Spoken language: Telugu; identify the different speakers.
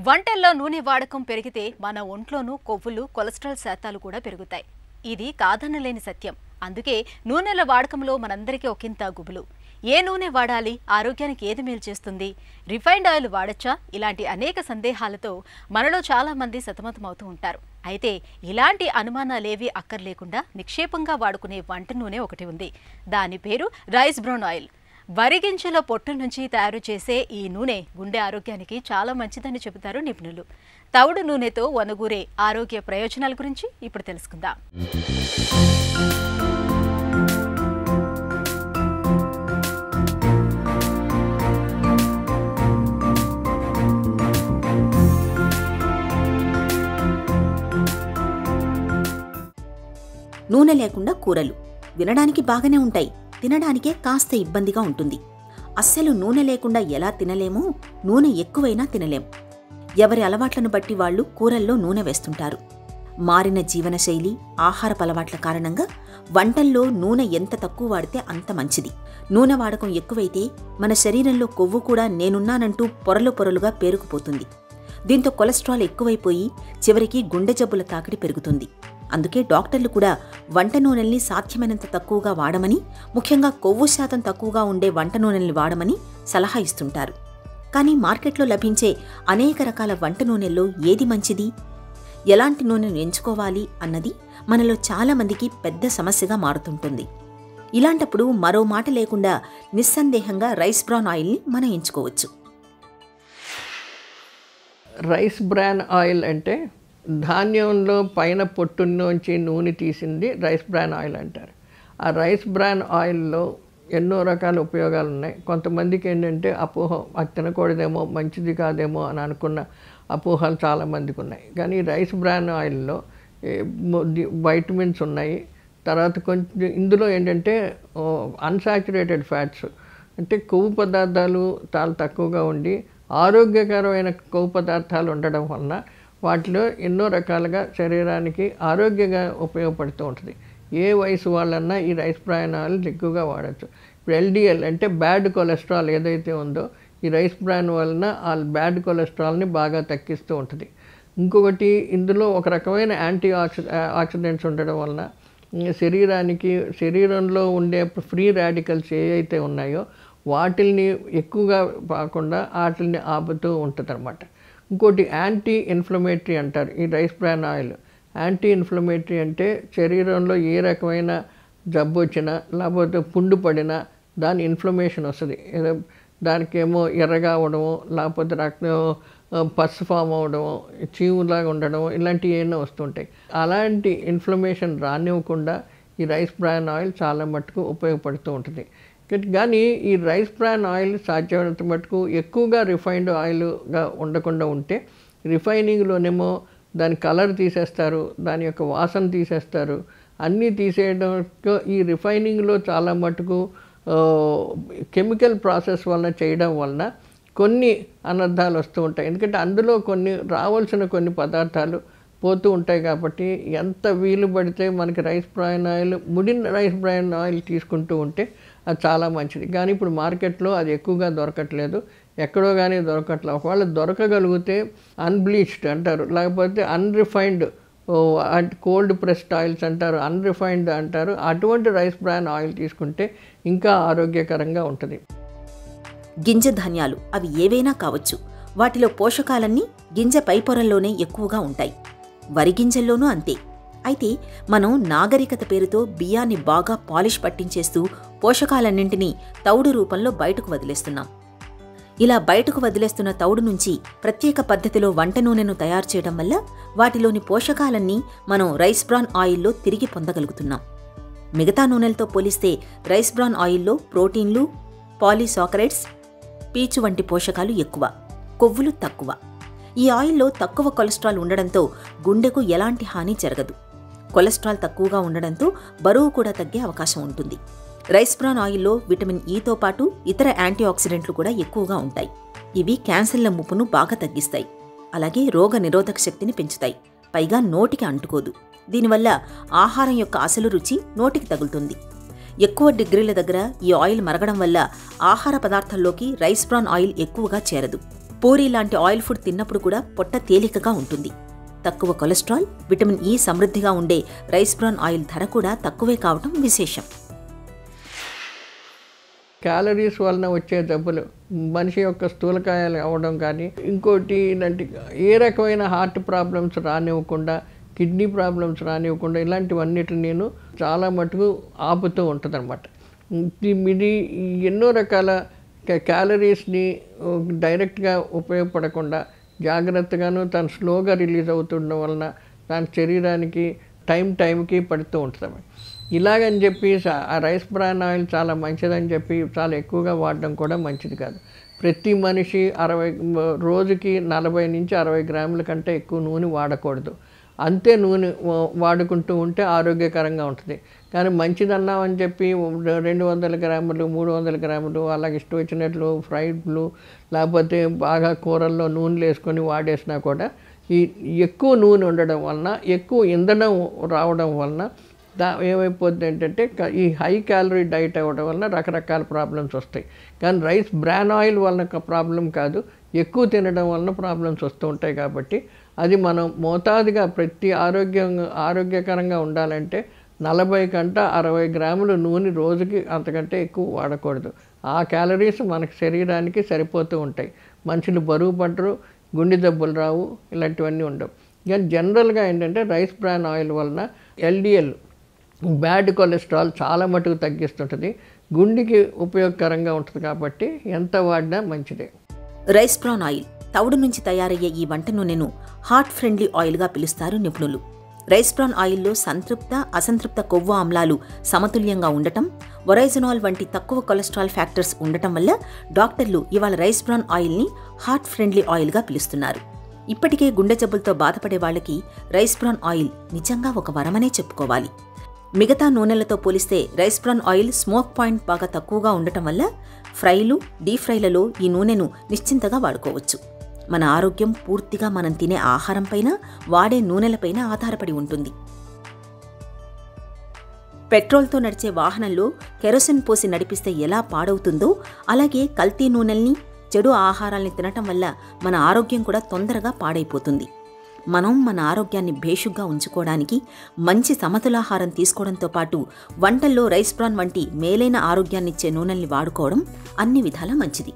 Speaker 1: వంటల్లో నూనె వాడకం పెరిగితే మన ఒంట్లోనూ కొవ్వులు కొలెస్ట్రాల్ శాతాలు కూడా పెరుగుతాయి. ఇది కాదనలేని సత్యం. అందుకే నూనెల వాడకంలో మనందరికీ ఒకంత గుబులు. ఏ నూనె వాడాలి, ఆరోగ్యానికి ఏది మేలు చేస్తుంది, రిఫైన్డ్ ఆయిల్ వాడచ్చా, ఇలాంటి అనేక సందేహాలతో మనలో చాలా మంది సతమతమవుతూ ఉంటారు. అయితే ఇలాంటి అనుమానాలేవీ అక్కర్లేకుండా నిక్షేపంగా వాడుకునే వంట నూనె ఒకటి ఉంది. దాని పేరు రైస్ బ్రౌన్ ఆయిల్. వరి గింజల పొట్టు నుంచి తయారు చేసే ఈ నూనె గుండె ఆరోగ్యానికి చాలా మంచిదని చెబుతారు నిపుణులు. తవుడు నూనెతో వనగూరే ఆరోగ్య ప్రయోజనాల గురించి ఇప్పుడు తెలుసుకుందాం.
Speaker 2: నూనె లేకుండా కూరలు వినడానికి బాగానే ఉంటాయి, తినడానికే కాస్త ఇబ్బందిగా ఉంటుంది. అస్సలు నూనె లేకుండా ఎలా తినలేమో నూనె ఎక్కువైనా తినలేం. ఎవరి అలవాట్లను బట్టి వాళ్లు కూరల్లో నూనె వేస్తుంటారు. మారిన జీవనశైలి, ఆహారపు అలవాట్ల కారణంగా వంటల్లో నూనె ఎంత తక్కువ వాడితే అంత మంచిది. నూనె వాడకం ఎక్కువైతే మన శరీరంలో కొవ్వు కూడా నేనున్నానంటూ పొరలు పొరలుగా పేరుకుపోతుంది. దీంతో కొలెస్ట్రాల్ ఎక్కువైపోయి చివరికి గుండె జబ్బుల తాకిడి పెరుగుతుంది. అందుకే డాక్టర్లు కూడా వంట నూనెల్ని సాధ్యమైనంత తక్కువగా వాడమని, ముఖ్యంగా కొవ్వు శాతం తక్కువగా ఉండే వంట నూనెల్ని వాడమని సలహా ఇస్తుంటారు. కానీ మార్కెట్లో లభించే అనేక రకాల వంట నూనెల్లో ఏది మంచిది, ఎలాంటి నూనెను ఎంచుకోవాలి అన్నది మనలో చాలామందికి పెద్ద సమస్యగా మారుతుంటుంది. ఇలాంటప్పుడు మరో మాట లేకుండా నిస్సందేహంగా రైస్ బ్రాన్ ఆయిల్ని మనం ఎంచుకోవచ్చు.
Speaker 3: రైస్ బ్రాన్ ఆయిల్ అంటే ధాన్యంలో పైన పొట్టులోంచి నూనె తీసింది రైస్ బ్రాన్ ఆయిల్ అంటారు. ఆ రైస్ బ్రాన్ ఆయిల్లో ఎన్నో రకాల ఉపయోగాలు ఉన్నాయి. కొంతమందికి ఏంటంటే అపోహ, అది తినకూడదేమో, మంచిది కాదేమో అని అనుకున్న అపోహలు చాలామందికి ఉన్నాయి. కానీ రైస్ బ్రాన్ ఆయిల్లో వైటమిన్స్ ఉన్నాయి. తర్వాత కొంచెం ఇందులో ఏంటంటే అన్సాచురేటెడ్ ఫ్యాట్స్ అంటే కొవ్వు పదార్థాలు చాలా తక్కువగా ఉండి ఆరోగ్యకరమైన కొవ్వు పదార్థాలు ఉండడం వలన వాటిలో ఎన్నో రకాలుగా శరీరానికి ఆరోగ్యంగా ఉపయోగపడుతూ ఉంటుంది. ఏ వయసు వాళ్ళన్నా ఈ రైస్ బ్రాన్ ఆయిల్ ఎక్కువగా వాడచ్చు. ఇప్పుడు ఎల్డిఎల్ అంటే బ్యాడ్ కొలెస్ట్రాల్ ఏదైతే ఉందో ఈ రైస్ బ్రాన్ వలన ఆ బ్యాడ్ కొలెస్ట్రాల్ని బాగా తగ్గిస్తూ ఉంటుంది. ఇంకొకటి ఇందులో ఒక రకమైన ఆక్సిడెంట్స్ ఉండడం వలన శరీరంలో ఉండే ఫ్రీ రాడికల్స్ ఏవైతే ఉన్నాయో వాటిల్ని ఎక్కువగా కాకుండా వాటిని ఆపుతూ ఉంటుంది అన్నమాట. ఇంకోటి యాంటీ ఇన్ఫ్లమేటరీ అంటారు ఈ rice bran oil. Anti inflammatory అంటే శరీరంలో ఏ రకమైన జబ్బు వచ్చినా లేకపోతే పుండు పడినా దాని ఇన్ఫ్లమేషన్ వస్తుంది. దానికేమో ఎర్రగా అవడము, లేకపోతే రక్తం పసు ఫామ్ అవడము, చీములాగా ఉండడము, ఇలాంటివి ఏమైనా వస్తుంటాయి. అలాంటి ఇన్ఫ్లమేషన్ రానివ్వకుండా ఈ రైస్ బ్రాన్ ఆయిల్ చాలా మట్టుకు ఉపయోగపడుతూ ఉంటుంది. కానీ ఈ రైస్ బ్రాన్ ఆయిల్ సాధ్యమైనంత మటుకు ఎక్కువగా రిఫైన్డ్ ఆయిల్గా ఉండకుండా ఉంటే, రిఫైనింగ్లోనేమో దాని కలర్ తీసేస్తారు, దాని యొక్క వాసన తీసేస్తారు. అన్నీ తీసేయడంతో ఈ రిఫైనింగ్లో చాలా మటుకు కెమికల్ ప్రాసెస్ వలన చేయడం వలన కొన్ని అనర్థాలు వస్తూ ఉంటాయి. ఎందుకంటే అందులో రావాల్సిన కొన్ని పదార్థాలు పోతూ ఉంటాయి. కాబట్టి ఎంత వీలు పడితే మనకి రైస్ బ్రాన్ ఆయిల్, ముడిన రైస్ బ్రాన్ ఆయిల్ తీసుకుంటూ ఉంటే అది చాలా మంచిది. కానీ ఇప్పుడు మార్కెట్లో అది ఎక్కువగా దొరకట్లేదు, ఎక్కడో కానీ దొరకట్లేదు. ఒకవేళ దొరకగలిగితే అన్బ్లీచ్డ్ అంటారు, లేకపోతే అన్రిఫైన్డ్ కోల్డ్ ప్రెస్డ్ ఆయిల్స్ అంటారు, అన్రిఫైన్డ్ అంటారు. అటువంటి రైస్ బ్రాన్ ఆయిల్ తీసుకుంటే ఇంకా ఆరోగ్యకరంగా ఉంటుంది.
Speaker 2: గింజ ధాన్యాలు అవి ఏవైనా కావచ్చు, వాటిలో పోషకాలన్నీ గింజ పైపొరల్లోనే ఎక్కువగా ఉంటాయి. వరి గింజల్లోనూ అంతే. అయితే మనం నాగరికత పేరుతో బియ్యాన్ని బాగా పాలిష్ పట్టించేస్తూ పోషకాలన్నింటినీ తౌడు రూపంలో బయటకు వదిలేస్తున్నాం. ఇలా బయటకు వదిలేస్తున్న తౌడు నుంచి ప్రత్యేక పద్ధతిలో వంట నూనెను తయారు చేయడం వల్ల వాటిలోని పోషకాలన్నీ మనం రైస్ బ్రాన్ ఆయిల్లో తిరిగి పొందగలుగుతున్నాం. మిగతా నూనెలతో పోలిస్తే రైస్ బ్రాన్ ఆయిల్లో ప్రోటీన్లు, పాలీసాకరైడ్స్, పీచు వంటి పోషకాలు ఎక్కువ, కొవ్వులు తక్కువ. ఈ ఆయిల్లో తక్కువ కొలెస్ట్రాల్ ఉండడంతో గుండెకు ఎలాంటి హాని జరగదు. కొలెస్ట్రాల్ తక్కువగా ఉండడంతో బరువు కూడా తగ్గే అవకాశం ఉంటుంది. రైస్ బ్రాన్ ఆయిల్లో విటమిన్ ఈతో పాటు ఇతర యాంటీ ఆక్సిడెంట్లు కూడా ఎక్కువగా ఉంటాయి. ఇవి క్యాన్సర్ల ముప్పును బాగా తగ్గిస్తాయి. అలాగే రోగ నిరోధక శక్తిని పెంచుతాయి. పైగా నోటికి అంటుకోదు. దీనివల్ల ఆహారం యొక్క అసలు రుచి నోటికి తగులుతుంది. ఎక్కువ డిగ్రీల దగ్గర ఈ ఆయిల్ మరగడం వల్ల ఆహార పదార్థాల్లోకి రైస్ బ్రాన్ ఆయిల్ ఎక్కువగా చేరదు. పూరీ లాంటి ఆయిల్ ఫుడ్ తిన్నప్పుడు కూడా పొట్ట తేలికగా ఉంటుంది. తక్కువ కొలెస్ట్రాల్, విటమిన్ ఈ సమృద్ధిగా ఉండే రైస్ బ్రాన్ ఆయిల్ ధర కూడా తక్కువే కావటం విశేషం.
Speaker 3: క్యాలరీస్ వలన వచ్చే జబ్బులు, మనిషి యొక్క స్థూలకాయాలు అవ్వడం కానీ, ఇంకోటి ఇలాంటి ఏ రకమైన హార్ట్ ప్రాబ్లమ్స్ రానివ్వకుండా, కిడ్నీ ప్రాబ్లమ్స్ రానివ్వకుండా ఇలాంటివన్నిటిని నేను చాలా మటుకు ఆపుతూ ఉంటుంది అనమాట. ఇది ఎన్నో రకాల క్యాలరీస్ని డైరెక్ట్గా ఉపయోగపడకుండా జాగ్రత్తగాను తను స్లోగా రిలీజ్ అవుతుండడం వలన దాని శరీరానికి టైంకి పడుతూ ఉంటుంది. ఇలాగని చెప్పి ఆ రైస్ బ్రాన్ ఆయిల్ చాలా మంచిదని చెప్పి చాలా ఎక్కువగా వాడడం కూడా మంచిది కాదు. ప్రతి మనిషి రోజుకి 40 నుంచి 60 గ్రాముల కంటే ఎక్కువ నూనె వాడకూడదు. అంతే నూనె వాడుకుంటూ ఉంటే ఆరోగ్యకరంగా ఉంటుంది. కానీ మంచిదన్నామని చెప్పి 200 గ్రాములు 300 గ్రాములు అలాగే ఇష్టం వచ్చినట్లు ఫ్రైడ్లు లేకపోతే బాగా కూరల్లో నూనెలు వేసుకొని వాడేసినా కూడా ఈ ఎక్కువ నూనె ఉండడం వలన, ఎక్కువ ఇంధనం రావడం వలన ఏమైపోతుంది ఏంటంటే ఈ హై క్యాలరీ డైట్ అవ్వడం వలన రకరకాల ప్రాబ్లమ్స్ వస్తాయి. కానీ రైస్ బ్రాన్ ఆయిల్ వలన ప్రాబ్లం కాదు, ఎక్కువ తినడం వలన ప్రాబ్లమ్స్ వస్తూ ఉంటాయి. కాబట్టి అది మనం మోతాదుగా ప్రతి ఆరోగ్యకరంగా ఉండాలంటే 40 కంటే 60 గ్రాముల నూనె రోజుకి అంతకంటే ఎక్కువ వాడకూడదు. ఆ క్యాలరీస్ మనకి శరీరానికి సరిపోతూ ఉంటాయి. మనుషులు బరువు పడరు, గుండె జబ్బులు రావు, ఇలాంటివన్నీ ఉండవు. కానీ జనరల్గా ఏంటంటే రైస్ బ్రాన్ ఆయిల్ వలన LDL బ్యాడ్ కొలెస్ట్రాల్ చాలా మటుకు తగ్గిస్తుంటుంది, గుండెకి ఉపయోగకరంగా ఉంటుంది. కాబట్టి ఎంత వాడినా మంచిదే.
Speaker 2: రైస్ బ్రాన్ ఆయిల్ తవుడు నుంచి తయారయ్యే ఈ వంట నూనెను హార్ట్ ఫ్రెండ్లీ ఆయిల్గా పిలుస్తారు నిపుణులు. రైస్ బ్రాన్ ఆయిల్లో సంతృప్త, అసంతృప్త కొవ్వు ఆమ్లాలు సమతుల్యంగా ఉండటం, ఒరైజనాల్ వంటి తక్కువ కొలెస్ట్రాల్ ఫ్యాక్టర్స్ ఉండటం వల్ల డాక్టర్లు ఇవాళ రైస్ బ్రాన్ ఆయిల్ని హార్ట్ ఫ్రెండ్లీ ఆయిల్గా పిలుస్తున్నారు. ఇప్పటికే గుండె జబ్బులతో బాధపడే వాళ్ళకి రైస్ బ్రాన్ ఆయిల్ నిజంగా ఒక వరమనే చెప్పుకోవాలి. మిగతా నూనెలతో పోలిస్తే rice bran oil smoke point బాగా తక్కువగా ఉండటం వల్ల ఫ్రైలు, డీప్ ఫ్రైలలో ఈ నూనెను నిశ్చింతగా వాడుకోవచ్చు. మన ఆరోగ్యం పూర్తిగా మనం తినే ఆహారంపైన, వాడే నూనెలపైన ఆధారపడి ఉంటుంది. పెట్రోల్తో నడిచే వాహనంలో కెరోసిన్ పోసి నడిపిస్తే ఎలా పాడవుతుందో అలాగే కల్తీ నూనెల్ని, చెడు ఆహారాల్ని తినటం వల్ల మన ఆరోగ్యం కూడా తొందరగా పాడైపోతుంది. మనం మన ఆరోగ్యాన్ని భేషుగ్గా ఉంచుకోవడానికి మంచి సమతులాహారం తీసుకోవడంతో పాటు వంటల్లో రైస్ బ్రాన్ వంటి మేలైన ఆరోగ్యాన్నిచ్చే నూనెల్ని వాడుకోవడం అన్ని విధాలా మంచిది.